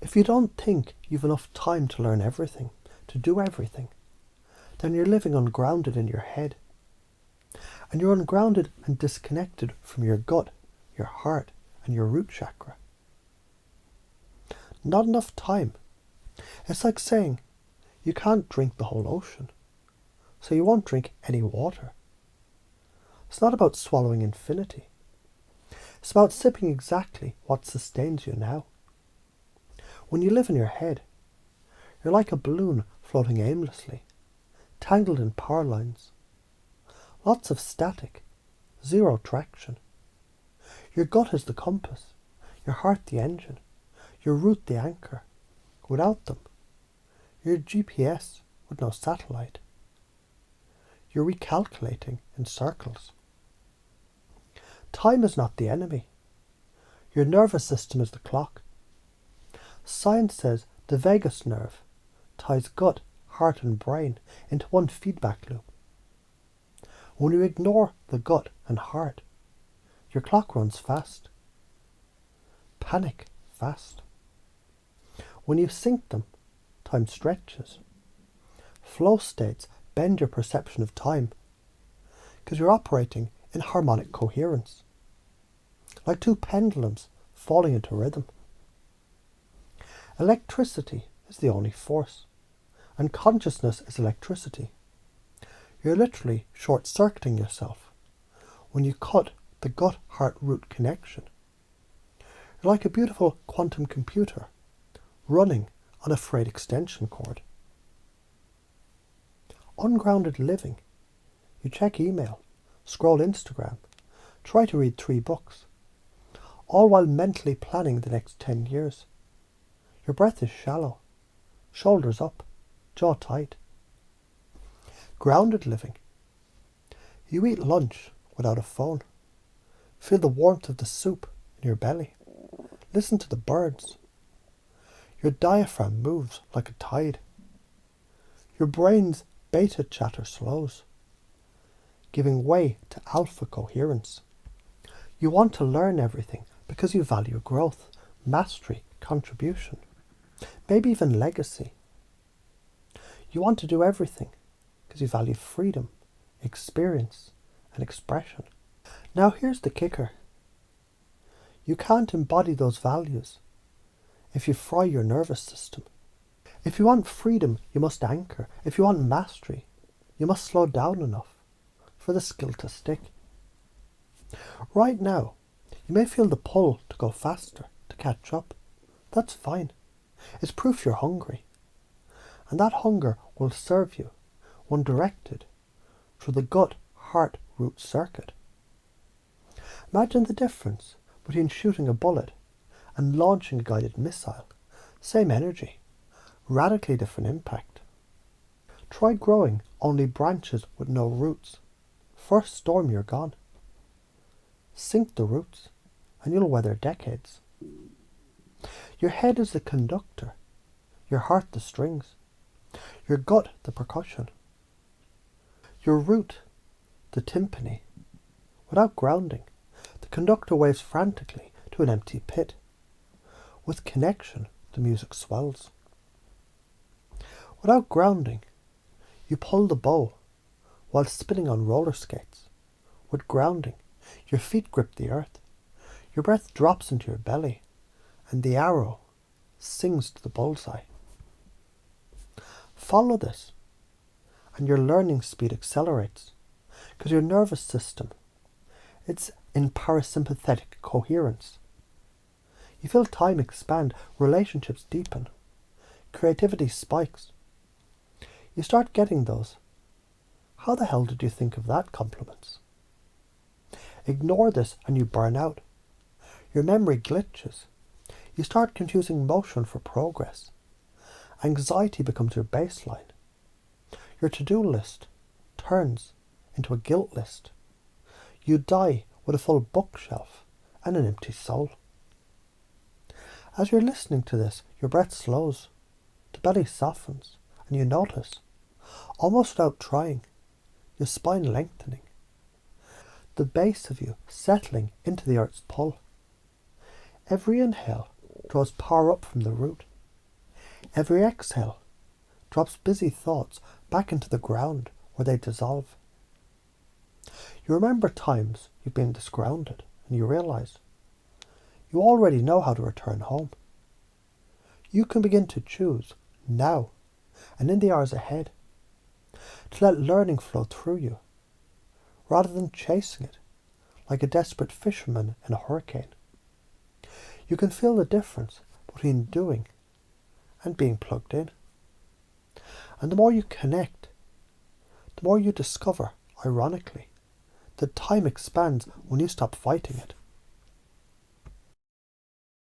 If you don't think you've enough time to learn everything, to do everything, then you're living ungrounded in your head. And you're ungrounded and disconnected from your gut, your heart, and your root chakra. Not enough time. It's like saying you can't drink the whole ocean, so you won't drink any water. It's not about swallowing infinity. It's about sipping exactly what sustains you now. When you live in your head, you're like a balloon floating aimlessly, tangled in power lines. Lots of static, zero traction. Your gut is the compass, your heart the engine, your root the anchor. Without them, you're a GPS with no satellite. You're recalculating in circles. Time is not the enemy. Your nervous system is the clock. Science says the vagus nerve ties gut, heart and brain into one feedback loop. When you ignore the gut and heart, your clock runs fast. Panic fast. When you sync them, time stretches. Flow states bend your perception of time because you're operating in harmonic coherence, like two pendulums falling into rhythm. Electricity is the only force, and consciousness is electricity. You're literally short-circuiting yourself when you cut the gut-heart-root connection. You're like a beautiful quantum computer running on a frayed extension cord. Ungrounded living. You check email, scroll Instagram, try to read 3 books, all while mentally planning the next 10 years. Your breath is shallow, shoulders up, jaw tight. Grounded living. You eat lunch without a phone. Feel the warmth of the soup in your belly. Listen to the birds. Your diaphragm moves like a tide. Your brain's beta chatter slows, giving way to alpha coherence. You want to learn everything because you value growth, mastery, contribution, maybe even legacy. You want to do everything because you value freedom, experience, and expression. Now here's the kicker. You can't embody those values if you fry your nervous system. If you want freedom, you must anchor. If you want mastery, you must slow down enough for the skill to stick. Right now, you may feel the pull to go faster, to catch up. That's fine. It's proof you're hungry. And that hunger will serve you when directed through the gut-heart-root circuit. Imagine the difference between shooting a bullet and launching a guided missile. Same energy, radically different impact. Try growing only branches with no roots. First storm you're gone. Sink the roots and you'll weather decades. Your head is the conductor, your heart the strings, your gut the percussion, your root the timpani. Without grounding, the conductor waves frantically to an empty pit. With connection, the music swells. Without grounding, you pull the bow while spinning on roller skates. With grounding, your feet grip the earth. Your breath drops into your belly, and the arrow sings to the bullseye. Follow this, and your learning speed accelerates, because your nervous system, it's in parasympathetic coherence. You feel time expand, relationships deepen, creativity spikes. You start getting those. How the hell did you think of that compliments? Ignore this and you burn out. Your memory glitches. You start confusing motion for progress. Anxiety becomes your baseline. Your to-do list turns into a guilt list. You die with a full bookshelf and an empty soul. As you're listening to this, your breath slows, the belly softens, and you notice, almost without trying, your spine lengthening, the base of you settling into the earth's pull. Every inhale draws power up from the root, Every exhale drops busy thoughts back into the ground where they dissolve. You remember times you've been disgrounded and you realize you already know how to return home. You can begin to choose now and in the hours ahead to let learning flow through you rather than chasing it like a desperate fisherman in a hurricane. You can feel the difference between doing and being plugged in. And the more you connect, the more you discover, ironically, that time expands when you stop fighting it.